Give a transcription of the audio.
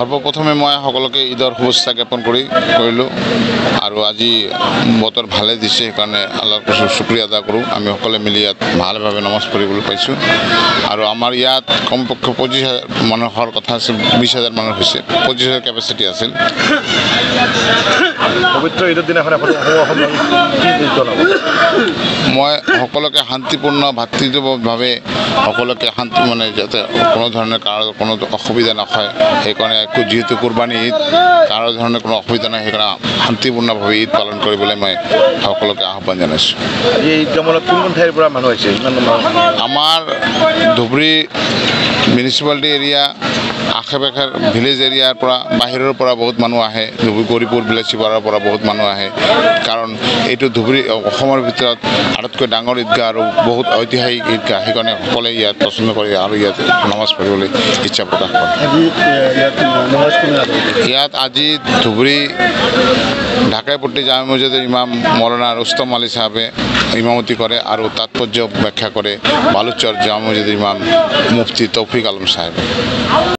সৰ্বপ্ৰথমে মই সকলোকে ঈদৰ শুভেচ্ছা জ্ঞাপন কৰিলোঁ আৰু আজি বতৰ ভালে দিছে সেইকাৰণে আল্লাহৰ শুক্ৰিয়া আদা কৰোঁ। আমি সকলোৱে মিলি ইয়াত ভালভাৱে নমাজ পঢ়িবলৈ পাইছোঁ আৰু আমাৰ ইয়াত কমপক্ষে 25,000 মানুহৰ কথা আছিল, 20,000 মানুহ হৈছে, 25,000 কেপাচিটি আছিল। পবিত্ৰ ঈদৰ দিনাখন মই সকলোকে শান্তিপূৰ্ণ ভাতৃত্বভাৱে সকলোকে শান্তি যাতে কোনো ধৰণৰ কাৰো কোনো অসুবিধা নহয় সেইকাৰণে যিহেতু কুৰবানী ঈদ কাৰো ধৰণৰ কোনো অসুবিধা নাই সেইকাৰণে শান্তিপূৰ্ণভাৱে ঈদ পালন কৰিবলৈ মই সকলোকে আহ্বান জনাইছোঁ। এই ঈদগামলত কোন কোন ঠাইৰ পৰা মানুহ আহিছে? আমাৰ ধুবুৰী মিউনিচিপালিটি এৰিয়া আশে পাশে ভিলেজ এৰিয়াৰ পৰা বাহিৰৰ পৰা বহুত মানুহ আহে, ধুবুৰী গৌৰীপুৰ বিলাচীপাৰাৰ পৰা বহুত মানুহ আহে কাৰণ এইটো ধুবুৰী অসমৰ ভিতৰত আটাইতকৈ ডাঙৰ ঈদগাহ আৰু বহুত ঐতিহাসিক ঈদগাহ সেইকাৰণে সকলোৱে ইয়াত পচন্দ কৰে আৰু ইয়াত নামাজ পঢ়িবলৈ ইচ্ছা প্ৰকাশ কৰে। ইয়াত আজি ধুবুৰী ঢাকাইপট্টি জামে মছজিদৰ ইমাম মৌলানা ৰুস্তম আলী সাহেবে ইমামতি কৰে আৰু তাৎপৰ্য ব্যাখ্যা কৰে বালুচৰ জামে মছজিদৰ ইমাম মুফতি তৌফিক আলম সাহেব।